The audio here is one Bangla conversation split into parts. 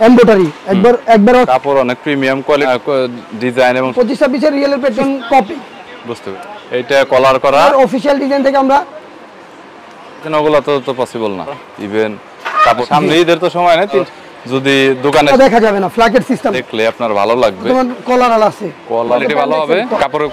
এমব্রয়ডারি একবার কাপড় অনেক প্রিমিয়াম কোয়ালিটি ডিজাইন এবং 25-26 এর রিয়েলের প্যাটার্ন কপি বুঝতে পারছি। এইটা কলার করা আর অফিশিয়াল ডিজাইন থেকে আমরা ওগুলো তো পসিবল না ইভেন কাপড় সামনে ঈদের তো সময় নেই যদি দোকানে দেখা যাবে না ফ্ল্যাকেট সিস্টেম দেখলে আপনার ভালো লাগবে তোমার কলার আলা আছে কোয়ালিটি ভালো হবে কাপড়ের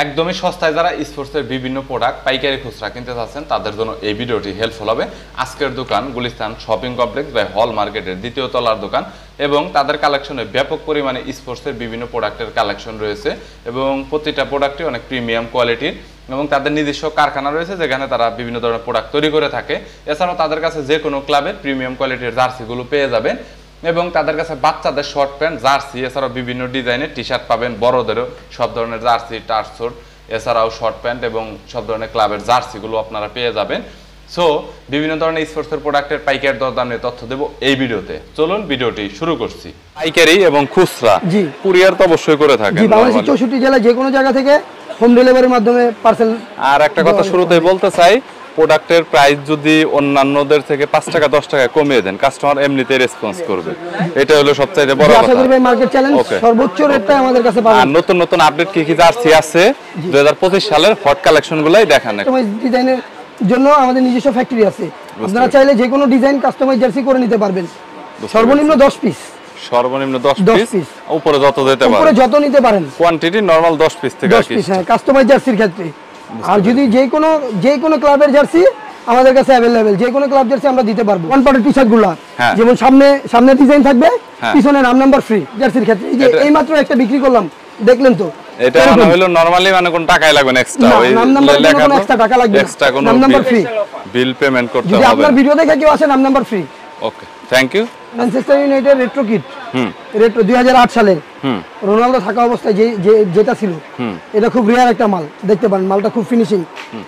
একদমই সস্তায় যারা স্পোর্টসের বিভিন্ন প্রোডাক্ট পাইকারি খুচরা কিনতে চাচ্ছেন তাদের জন্য এই ভিডিওটি হেল্পফুল হবে। আজকের দোকান গুলিস্তান শপিং কমপ্লেক্স বা হল মার্কেটের দ্বিতীয় তলার দোকান এবং তাদের কালেকশনে ব্যাপক পরিমাণে স্পোর্টসের বিভিন্ন প্রোডাক্টের কালেকশন রয়েছে এবং প্রতিটা প্রোডাক্টই অনেক প্রিমিয়াম কোয়ালিটির এবং তাদের নিজস্ব কারখানা রয়েছে যেখানে তারা বিভিন্ন ধরনের প্রোডাক্ট তৈরি করে থাকে। এছাড়াও তাদের কাছে যে কোনো ক্লাবের প্রিমিয়াম কোয়ালিটির জার্সিগুলো পেয়ে যাবেন এবং তাদের কাছে বাচ্চাদের শর্ট প্যান্ট জার্সি এছাড়াও বিভিন্ন ডিজাইনের টি শার্ট পাবেন, বড়দেরও সব ধরনের জার্সি টার্সোট এছাড়াও শর্ট প্যান্ট এবং সব ধরনের ক্লাবের জার্সিগুলো আপনারা পেয়ে যাবেন। সো বিভিন্ন ধরনের স্পোর্টসের প্রোডাক্টের পাইকারি দরদাম নিয়ে তথ্য দেবো এই ভিডিওতে। চলুন ভিডিওটি শুরু করছি। পাইকারি এবং খুচরা কুরিয়ার তো অবশ্যই করে থাকেন বাংলাদেশের 64 জেলায় যে কোনো জায়গা থেকে হোম ডেলিভারির মাধ্যমে পার্সেল। আর একটা কথা শুরুতেই বলতে চাই, প্রোডাক্টের প্রাইস যদি অন্যান্যদের থেকে 5 টাকা 10 টাকা কমিয়ে দেন কাস্টমার এমনিতেই রেসপন্স করবে, এটা হলো সবচেয়ে বড় কথা। আশা করি ভাই মার্কেট চ্যালেঞ্জ সর্বোচ্চ রেটটা আমাদের কাছে পাবেন। আর নতুন নতুন আপডেট কি জার্সি আছে 2025 সালের হট কালেকশনগুলাই দেখান। কাস্টমাইজ ডিজাইনের জন্য আমাদের নিজস্ব ফ্যাক্টরি আছে, আপনারা চাইলে যে কোনো ডিজাইন কাস্টমাইজ জার্সি করে নিতে পারবেন। সর্বনিম্ন 10 পিস, সর্বনিম্ন 10 পিস, উপরে যত দিতে পারেন, উপরে যত নিতে পারেন। কোয়ান্টিটি নরমাল 10 পিস থেকে 10 পিস হ্যাঁ কাস্টমাইজ জার্সির ক্ষেত্রে। আর যদি যে কোনো ক্লাবের জার্সি আমাদের কাছে अवेलेबल, যে কোনো ক্লাব জার্সি আমরা দিতে পারবো। ওয়ান পার্টের টি-শার্টগুলো যেমন সামনে ডিজাইন থাকবে, পিছনে নাম নাম্বার ফ্রি জার্সির ক্ষেত্রে। এই যে এইমাত্র একটা বিক্রি করলাম দেখলেন তো, এটা মানে হলো নরমালি মানে কোন টাকাই লাগবে না এক্সট্রা, ওই নাম নাম্বার কোনো এক্সট্রা টাকা লাগবে না, এক্সট্রা কোনো নাম নাম্বার ফ্রি, বিল পেমেন্ট করতে হবে। যদি আপনার ভিডিও দেখে কেউ আসে নাম number free. Okay thank you. Manchester United retro kit, retro 2008 সালের রোনালদো থাকা অবস্থায় যেটা ছিল, এটা খুব রিয়ার একটা মাল। দেখতে পারেন মালটা খুব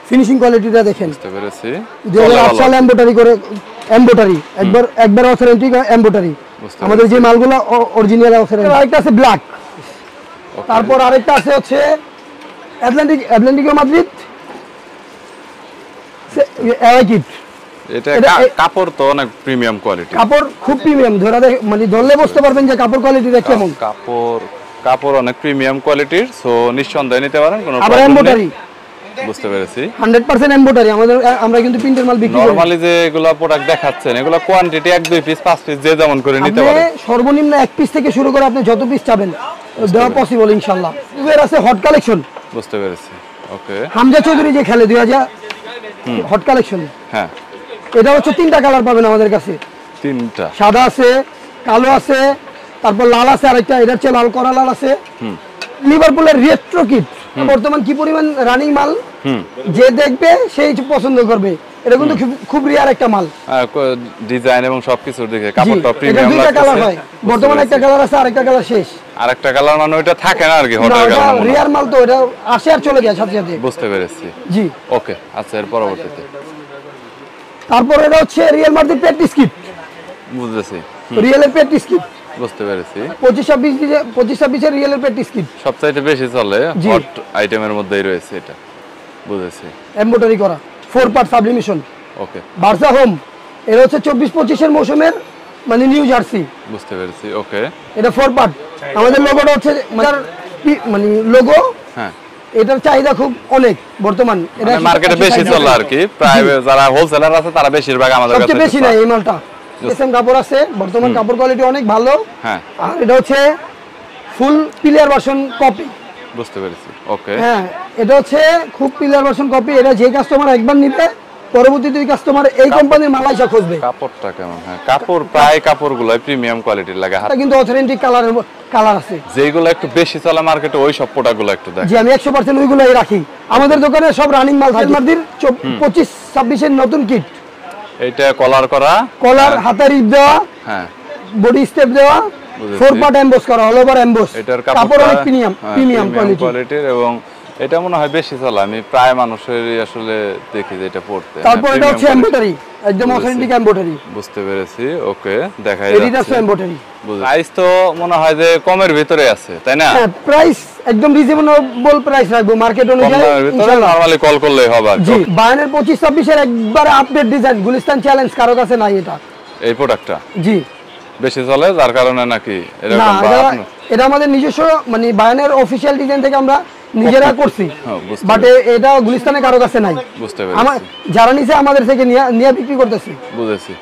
ফিনিশিং কোয়ালিটিটা দেখেন। বুঝতে পেরেছি 2008 সালে এমব্রয়ডারি একবার অথেন্টিক এমব্রয়ডারি। আমাদের যে মালগুলো অরিজিনাল অথেন্টিক। আরেকটা আছে ব্ল্যাক, তারপর আরেকটা আছে হচ্ছে অ্যাটলান্টিকো মাদ্রিদ কিট। এটা কাপড় তো অনেক প্রিমিয়াম কোয়ালিটি, কাপড় খুব প্রিমিয়াম, মানে ধরলে বুঝতে পারবেন যে কাপড় কোয়ালিটিটা কেমন। কাপড় অনেক প্রিমিয়াম কোয়ালিটির, সো নিঃসন্দেহে নিতে পারেন কোনো প্রবলেম নেই। এমব্রয়ডারি বুঝতে পেরেছি 100% এমব্রয়ডারি। আমরা কিন্তু প্রিন্টের মাল বিক্রি করি। নরমালি যে এগুলা প্রোডাক্ট দেখাচ্ছেন এগুলা কোয়ান্টিটি 1-2 পিস 5 পিস যে যেমন করে নিতে পারেন। সর্বনিম্ন 1 পিস থেকে শুরু করে আপনি যত পিস চাবেন দেওয়া পসিবল ইনশাআল্লাহ। এর আছে হট কালেকশন। বুঝতে পেরেছি ওকে। হামজা চৌধুরী যে খেলে 2000 হট কালেকশন। হ্যাঁ এটা হচ্ছে 3টা কালার পাবেন আমাদের কাছে। 3টা সাদা আছে, কালো আছে, তারপর লাল আছে, আরেকটা এটার চেয়ে লাল করা লাল আছে। লিভারপুলের রেট্রো কিট বর্তমান কি পরিমাণ রানিং মাল, যে দেখবে সেই পছন্দ করবে। এটা কিন্তু খুব রিয়ার একটা মাল, ডিজাইন এবং সবকিছু দেখে কাপড়টা প্রিমিয়াম লাগছে। এটা কালার হয় বর্তমানে, একটা কালার আছে, আরেকটা কালার শেষ। আরেকটা কালার মানে ওটা থাকে না আর কি, হট কালার রিয়ার মাল তো এটা আসে আর চলে যায় সাথে সাথে। বুঝতে পেরেছি জি ওকে। আচ্ছা এর পরবর্তীতে তারপর এটা হচ্ছে রিয়েল মাদ্রিদ প্র্যাকটিস কিট। বুঝতেছি রিয়েলের প্র্যাকটিস কিট। বুঝতে পেরেছি 25-26 এর রিয়েলের প্র্যাকটিস কিট সবচাইতে বেশি চলে, হট আইটেমের মধ্যেই রয়েছে এটা। বুঝেছি এমব্রয়ডারি করা 4 পার্ট সাবলিমেশন। ওকে বার্সা হোম এর হচ্ছে 24-25 এর মৌসুমের মানে নিউ জার্সি। বুঝতে পেরেছি ওকে। এটা 4 পার্ট। আমাদের লোগোটা হচ্ছে মানে লোগো, হ্যাঁ এটার চাহিদা খুব অনেক বর্তমান, এটা মার্কেটে বেশি চলে আর কি। প্রায় যারা হোলসেলার আছে তারা বেশিরভাগ আমাদের কাছে সবচেয়ে বেশি না এই মালটা। এসএম কাপড় আছে বর্তমান, কাপড় কোয়ালিটি অনেক ভালো। হ্যাঁ আর এটা হচ্ছে ফুল প্লেয়ার ভার্সন কপি। বুঝতে পেরেছি ওকে। হ্যাঁ এটা হচ্ছে খুব প্লেয়ার ভার্সন কপি। এটা যে কাস্টমার একবার নিবে পরবর্তী দুই কাস্টমার এই কোম্পানির মাল আইসা খুঁজবে। কাপড়টা কেমন? হ্যাঁ কাপড় প্রায় কাপড়গুলো প্রিমিয়াম কোয়ালিটির লাগে, হাতে কিন্তু অথেন্টিক কালার আছে যেগুলো একটু বেশি চলে মার্কেটে, ওই সব প্রোডাক্টগুলো একটু দেখ। জি আমি 100% ওইগুলাই রাখি আমাদের দোকানে, সব রানিং মাল থাকে। মার্কেট 25-26 এর নতুন কিট। এটা কলার করা, কলার হাতের রিপ দেওয়া, হ্যাঁ বডি স্টেপ দেওয়া, 4 পার্ট এমবোস করা, অল ওভার এমবোস। এটার কাপড় অনেক প্রিমিয়াম কোয়ালিটির এবং এটা মনে হয় বেশি চলে। আমি প্রায় মানুষেরই আসলে দেখি যে এটা পড়তে। তারপর এটা হচ্ছে এমব্রয়ডারি, একদম অথেন্টিক এমব্রয়ডারি। বুঝতে পেরেছি ওকে। দেখাই যাচ্ছে এমব্রয়ডারি। প্রাইস তো মনে হয় যে কমের ভিতরে আছে তাই না? হ্যাঁ প্রাইস একদম রিজনেবল প্রাইস রাখবো মার্কেট অনুযায়ী। নরমালি কল করলেই হবে। জি বায়ানের 25-26 এর একবার আপডেট ডিজাইন গুলিস্তান চ্যালেঞ্জ কারো কাছে নাই এটা, এই প্রোডাক্টটা। জি বেশি চলে যার কারণে নাকি না এটা আমাদের নিজস্ব মানে বায়ানের অফিশিয়াল ডিজাইন থেকে আমরা নিজেরা করছি, বাট এটা গুলিস্তানে কারো কাছে নাই। বুঝতে পেরেছি, যারা নিছে আমাদের থেকে নিয়ে বিক্রি করতেছি। বুঝেছি,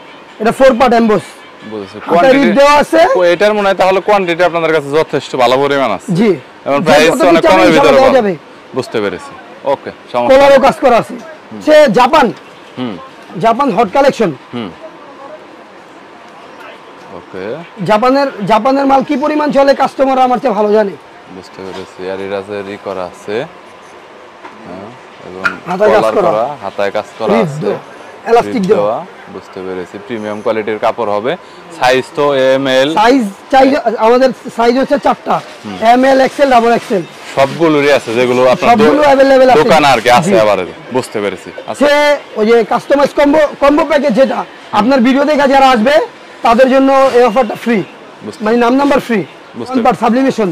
এটা 4 পার্ট এমবস। বুঝেছি, কোয়ান্টিটি দেওয়া আছে। এটার মনে হয় তাহলে কোয়ান্টিটি আপনাদের কাছে যথেষ্ট ভালো পরিমাণ আছে। জি, এবং প্রাইস অনেক কমের ভিতরে পাওয়া যাবে। বুঝতে পেরেছি, ওকে। কলারও কাজ করা আছে। সে জাপান হট কালেকশন। ওকে, জাপানের মাল কি পরিমাণ চলে কাস্টমার আমার চেয়ে ভালো জানে। বুঝতে পেরেছি, আর এরাজেরই করা আছে এবং হাতায় কাজ করা আছে, এলাস্টিক দেওয়া। বুঝতে পেরেছি, প্রিমিয়াম কোয়ালিটির কাপড় হবে। সাইজ তো এম এল সাইজ আমাদের সাইজ হচ্ছে 4টা, M L XL double XL সবগুলোরই আছে, যেগুলো আপনার সবগুলো अवेलेबल আছে দোকানে আর কি আছে। আবার বুঝতে পেরেছি, আছে ওই যে কাস্টমাইজ কম্বো প্যাকেজ, যেটা আপনার ভিডিও দেখে যারা আসবে তাদের জন্য এই অফারটা ফ্রি, মানে number free, one part sublimation.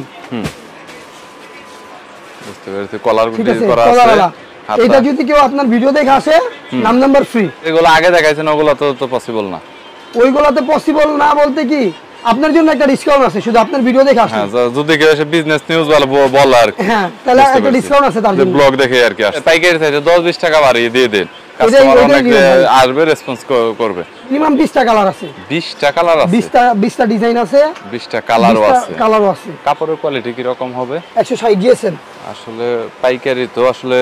বুঝতে পেরেছি, কলার গুলো করা আছে। এটা যদি কেউ আপনার ভিডিও দেখে আসে নাম্বার ফ্রি। এগুলো আগে দেখাইছেন, ওগুলো তো পসিবল না। ওইগুলোতে পসিবল না বলতে কি আপনার জন্য একটা ডিসকাউন্ট আছে, শুধু আপনার ভিডিও দেখে আসে। হ্যাঁ, যদি কেউ এসে বিজনেস নিউজ বল আর কি, হ্যাঁ তাহলে একটা ডিসকাউন্ট আছে তার জন্য। ব্লগ দেখে আর কি আসে। পাইকারি চাইছে 10-20 টাকা বাড়িয়ে দিয়ে দেন, কাস্টমার অনেক আসবে, রেসপন্স করবে। মিনিমাম 20টা কালার আছে। 20টা কালার আছে, 20টা ডিজাইন আছে, 20টা কালারও আছে। কাপড়ের কোয়ালিটি কি রকম হবে? 160 জিএসএম। আসলে পাইকারি তো আসলে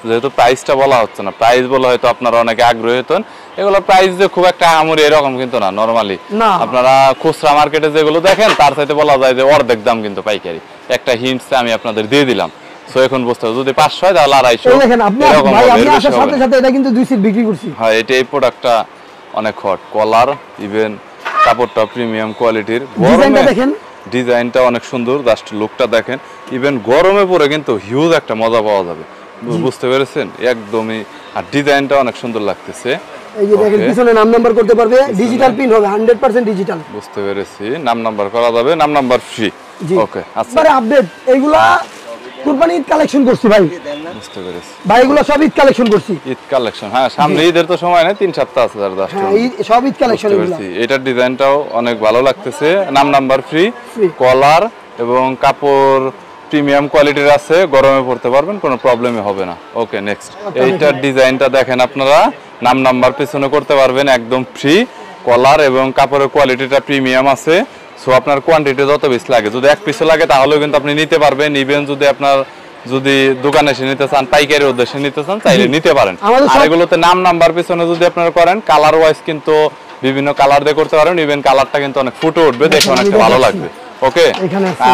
যেহেতু প্রাইসটা বলা হচ্ছে না, প্রাইস বলা হয়তো আপনারা অনেকে আগ্রহী হতেন। এগুলো প্রাইস যে খুব একটা আমরি এরকম কিন্তু না, নরমালি আপনারা খুচরা মার্কেটে যেগুলো দেখেন তার সাথে বলা যায় যে অর্ধেক দাম কিন্তু পাইকারি। একটা হিন্টস আমি আপনাদের দিয়ে দিলাম। সো এখন বুঝতে হবে, যদি 500 হয় তাহলে 250। দেখেন আপনি ভাই, আমি আসার সাথে সাথে এটা কিন্তু 2 সিট বিক্রি করছি। হ্যাঁ, এই প্রোডাক্টটা অনেক হট, কলার ইভেন কাপড়টা প্রিমিয়াম কোয়ালিটির। ডিজাইনটা দেখেন, ডিজাইনটা অনেক সুন্দর, জাস্ট লুকটা দেখেন। ইভেন গরমে পরে কিন্তু হিউজ একটা মজা পাওয়া যাবে, বুঝতে পেরেছেন একদমই। আর ডিজাইনটা অনেক সুন্দর লাগতেছে। এই যে দেখেন পিছনে নাম নাম্বার করতে পারবে, ডিজিটাল প্রিন্ট হবে, 100% ডিজিটাল। বুঝতে পেরেছি, নাম নাম্বার করা যাবে, নাম নাম্বার ফ্রি। ওকে, আচ্ছা, মানে আপডেট এইগুলা কুরবানি ঈদ কালেকশন করছি ভাই। বুঝতে পেরেছি ভাই, এগুলো সব ঈদ কালেকশন করছি। ঈদ কালেকশন, হ্যাঁ, সামনে ঈদের তো সময় নেই, 3 সপ্তাহ আছে। হ্যাঁ, সব ঈদ কালেকশন এগুলো। এটার ডিজাইনটাও অনেক ভালো লাগতেছে, নাম নাম্বার ফ্রি, কলার এবং কাপড় প্রিমিয়াম কোয়ালিটির আছে, গরমে পড়তে পারবেন, কোনো প্রবলেমই হবে না। ওকে, নেক্সট এইটার ডিজাইনটা দেখেন আপনারা, নাম নাম্বার পিছনে করতে পারবেন একদম ফ্রি, কলার এবং কাপড়ের কোয়ালিটিটা প্রিমিয়াম আছে। সো আপনার কোয়ান্টিটি যত বেশি লাগে, যদি 1 পিসও লাগে তাহলেও কিন্তু আপনি নিতে পারবেন। ইভেন যদি দোকানে এসে নিতে চান, পাইকারি উদ্দেশ্যে নিতে চান, চাইলে নিতে পারেন। আর এগুলোতে নাম নাম্বার পিছনে যদি আপনারা করেন, কালার ওয়াইজ কিন্তু বিভিন্ন কালার দিয়ে করতে পারেন। ইভেন কালারটা কিন্তু অনেক ফুটে উঠবে, দেখে অনেকটা ভালো লাগবে। ওকে,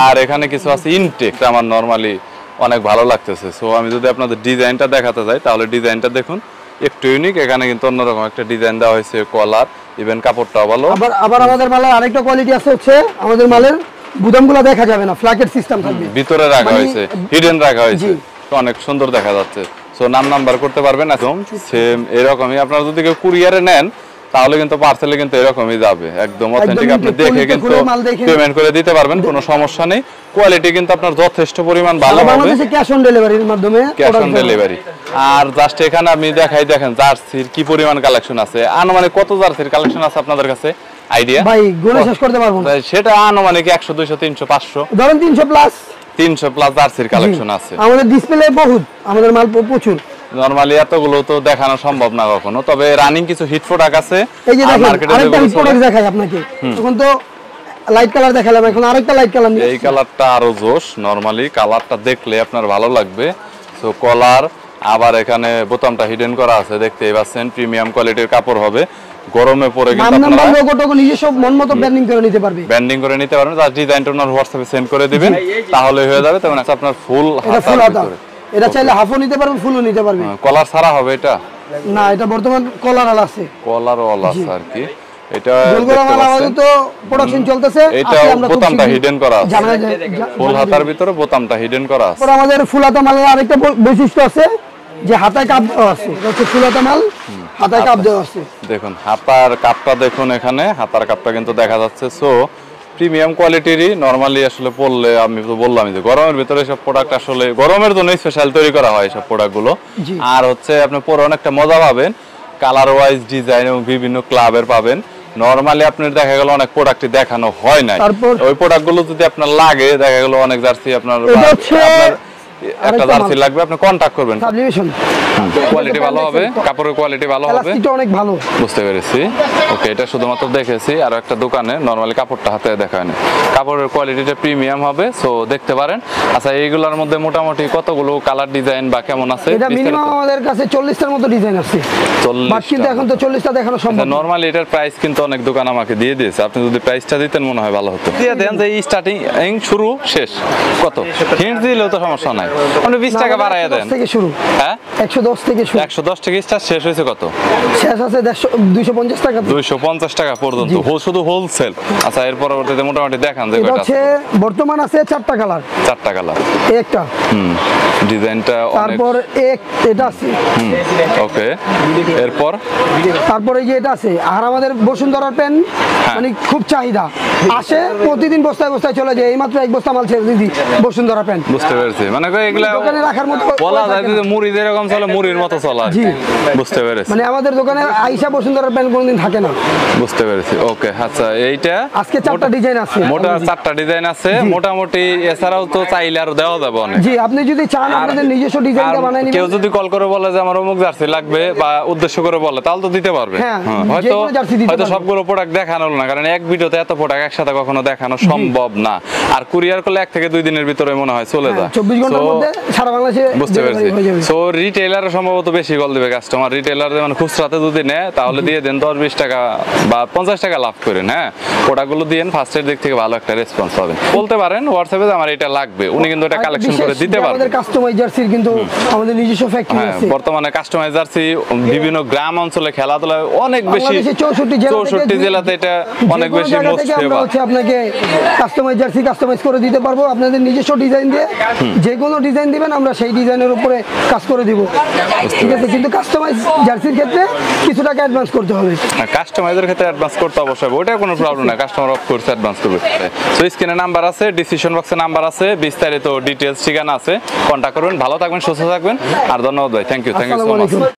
আর এখানে কিছু আছে ইনটেক, আমার নরমালি অনেক ভালো লাগতেছে। সো আমি যদি আপনাদের ডিজাইনটা দেখাতে যাই, তাহলে ডিজাইনটা দেখুন, একটু ইউনিক। এখানে কিন্তু অন্যরকম একটা ডিজাইন দেওয়া হয়েছে, কলার ইভেন কাপড়টাও ভালো। আবার আমাদের মালের আরেকটা কোয়ালিটি আছে, হচ্ছে আমাদের মালের বুদামগুলো দেখা যাবে না, ফ্ল্যাকেট সিস্টেম থাকবে, ভিতরে রাখা হয়েছে, হিডেন রাখা হয়েছে, তো অনেক সুন্দর দেখা যাচ্ছে। সো নাম নাম্বার করতে পারবেন একদম সেম এরকমই। আপনারা যদি কেউ কুরিয়ারে নেন তাহলে কিন্তু পার্সেলে কিন্তু এরকমই যাবে, একদম অথেন্টিক। আপনি দেখে কিন্তু পেমেন্ট করে দিতে পারবেন, কোনো সমস্যা নেই। কোয়ালিটি কিন্তু আপনার যথেষ্ট পরিমাণ ভালো হবে, বাংলাদেশে ক্যাশ অন ডেলিভারির মাধ্যমে, ক্যাশ অন ডেলিভারি। আর জাস্ট এখানে আমি দেখাই, দেখেন জার্সির কি পরিমাণ কালেকশন আছে। আনুমানিক কত জার্সির কালেকশন আছে আপনাদের কাছে আইডিয়া? ভাই গুণে শেষ করতে পারবো না, সেটা আনুমানিক 100 200 300 500 ধরেন 300 প্লাস জার্সির কালেকশন আছে। আমাদের ডিসপ্লে বহুত, আমাদের মাল প্রচুর। নরমালি এতগুলো তো দেখানো সম্ভব না কখনো, তবে রানিং কিছু হিট প্রোডাক্ট আছে। এই যে দেখেন আরেকটা হিট প্রোডাক্ট দেখাই আপনাকে। এখন তো লাইট কালার দেখালাম, এখন আরেকটা লাইট কালার নিয়ে, এই কালারটা আরো জোশ। নরমালি কালারটা দেখলে আপনার ভালো লাগবে। সো কলার, আবার এখানে বোতামটা হিডেন করা আছে, দেখতেই পাচ্ছেন। প্রিমিয়াম কোয়ালিটির কাপড় হবে, গরমে পরে কিন্তু আপনারা লোগোটাকে নিজস্ব মনমতো ব্র্যান্ডিং করে নিতে পারবে, ব্র্যান্ডিং করে নিতে পারবেন। তার ডিজাইনটা ওনার হোয়াটসঅ্যাপে সেন্ড করে দিবেন, তাহলে হয়ে যাবে। তখন আপনার ফুল হাতা, এটা চাইলে হাফও নিতে পারবেন, ফুলও নিতে পারবেন। কলার ছাড়া হবে এটা? না, এটা বর্তমান কলার আলা আছে, কলার ওয়ালা আছে আর কি। এটা আমাদের তো প্রোডাকশন চলতেছে, এটা বোতামটা হিডেন করা আছে, ফুল হাতার ভিতরে বোতামটা হিডেন করা আছে। পরে আমাদের ফুল হাতা মালের আরেকটা বৈশিষ্ট্য আছে, যে হাতায় কাপ দেওয়া আছে, এটা হচ্ছে ফুল হাতা মাল, হাতায় কাপ দেওয়া আছে। দেখুন হাতার কাপটা দেখুন, এখানে হাতার কাপটা কিন্তু দেখা যাচ্ছে। So premium কোয়ালিটিরই। নরমালি আসলে পড়লে আমি তো বললাম যে গরমের ভিতরে সব প্রোডাক্ট আসলে গরমের জন্য স্পেশাল তৈরি করা হয় সব প্রোডাক্টগুলো। আর হচ্ছে আপনি পরে অনেকটা মজা পাবেন, কালার ওয়াইজ ডিজাইন এবং বিভিন্ন ক্লাবের পাবেন। নরমালি আপনার দেখা গেল অনেক প্রোডাক্টই দেখানো হয় নাই, ওই প্রোডাক্টগুলো যদি আপনার লাগে দেখা গেল অনেক জার্সি আপনার একটা জার্সি লাগবে, আপনি কন্টাক্ট করবেন। কোয়ালিটি ভালো হবে, কাপড়ের কোয়ালিটি ভালো হবে, এটা অনেক ভালো। বুঝতে পেরেছি। ওকে, এটা শুধুমাত্র দেখেছি, আর একটা দোকানে নরমালি কাপড়টা হাতে দেখায়নি। কাপড়ের কোয়ালিটিটা প্রিমিয়াম হবে, সো দেখতে পারেন। আচ্ছা, এইগুলোর মধ্যে মোটামুটি কতগুলো কালার ডিজাইন বা কেমন আছে? এটা মিনিমাম আমাদের কাছে 40টার মতো ডিজাইন আছে। 40 কিন্তু এখন তো 40টা দেখানো সম্ভব না। নরমালি এটার প্রাইস কিন্তু অনেক দোকান আমাকে দিয়ে দিয়েছে, আপনি যদি প্রাইসটা দিতেন মনে হয় ভালো হতো। দিয়ে দেন যে স্টার্টিং শুরু শেষ কত, হিন্ট দিলেও তো সমস্যা নাই, আপনি 20 টাকা বাড়ায় দেন। 110 থেকে শুরু। হ্যাঁ, 110 থেকে শুরু। 110 থেকে স্টার্ট, শেষ হয়েছে কত? শেষ আছে 250 টাকা। 250 টাকা পর্যন্ত, শুধু হোলসেল। আচ্ছা, এর পরবর্তীতে মোটামুটি দেখান যে এটা হচ্ছে বর্তমান আছে 4টা কালার। 4টা কালার, একটা ডিজাইনটা অনেক। তারপর এটা আছে। ওকে, এরপর তারপর এই যে এটা আছে। আর আমাদের বসুন্ধরার পেন মানে খুব চাহিদা, আসে প্রতিদিন বস্তায় বস্তায় চলে যায়। এইমাত্র এক বস্তা মাল ছেড়ে দিদি বসুন্ধরা পেন। বুঝতে পেরেছি, মানে এগুলা দোকানে রাখার মতো বলা যায় যে মুড়ি যেরকম চলে মুড়ির মতো চলে। জি, বুঝতে পেরেছি। মানে আমাদের দোকানে আইসা বসুন্ধরার পেন কোনদিন থাকে না। বুঝতে পেরেছি। ওকে, আচ্ছা, এইটা আজকে 4টা ডিজাইন আছে, মোটা 4টা ডিজাইন আছে মোটামুটি। এছাড়াও তো চাইলে আরো দেওয়া যাবে অনেক। জি, আপনি যদি চান আপনাদের নিজস্ব ডিজাইনটা বানাই নিবেন। কেউ যদি কল করে বলে যে আমার অমুক জার্সি লাগবে বা উদ্দেশ্য করে বলে, তাহলে তো দিতে পারবে। হয়তো সবগুলো প্রোডাক্ট দেখানো না, কারণ এক ভিডিওতে এত প্রোডাক্ট একসাথে কখনো দেখানো সম্ভব না। আর কুরিয়ার করলে 1 থেকে 2 দিনের ভিতরে মনে হয় চলে যায়, 24 ঘন্টার মধ্যে সারা বাংলাদেশে। বুঝতে পেরেছি। সো রিটেইলার সম্ভবত বেশি কল দিবে কাস্টমার। রিটেইলার যেমন খুচরাতে যদি নেয় তাহলে দিয়ে দেন 10-20 টাকা বা 50 টাকা লাভ করেন। হ্যাঁ, প্রোডাক্টগুলো দিয়েন, ফার্স্টের দিক থেকে ভালো একটা রেসপন্স পাবেন। বলতে পারেন হোয়াটসঅ্যাপে আমার এটা লাগবে, উনি কিন্তু এটা কালেকশন করে দিতে পারবেন। আমাদের কাস্টমাইজ জার্সির কিন্তু আমাদের নিজস্ব ফ্যাক্টরি আছে। বর্তমানে কাস্টমাইজ জার্সি বিভিন্ন গ্রাম অঞ্চলে খেলাধুলায় অনেক বেশি, 64 জেলাতে এটা অনেক বেশি মোস্ট ফেভার। আপনাকে কাস্টমাইজ জার্সি কাস্টমাইজ করে দিতে পারবো। আপনাদের নিজস্ব ডিজাইন দিয়ে যে কোনো ডিজাইন দিবেন, আমরা সেই ডিজাইনের উপরে কাজ করে দিব। ঠিক আছে, কিন্তু কাস্টমাইজ জার্সির ক্ষেত্রে কিছু টাকা অ্যাডভান্স করতে হবে। কাস্টমাইজের ক্ষেত্রে অ্যাডভান্স করতে অবশ্যই হবে, ওটা কোনো প্রবলেম না। কাস্টমার অফ কোর্স অ্যাডভান্স করবে। সো স্ক্রিনে নাম্বার আছে, ডিসক্রিপশন বক্সে নাম্বার আছে, বিস্তারিত ডিটেইলস ঠিকানা আছে, কন্টাক্ট করবেন। ভালো থাকবেন, সুস্থ থাকবেন, আর ধন্যবাদ ভাই। Thank you so much.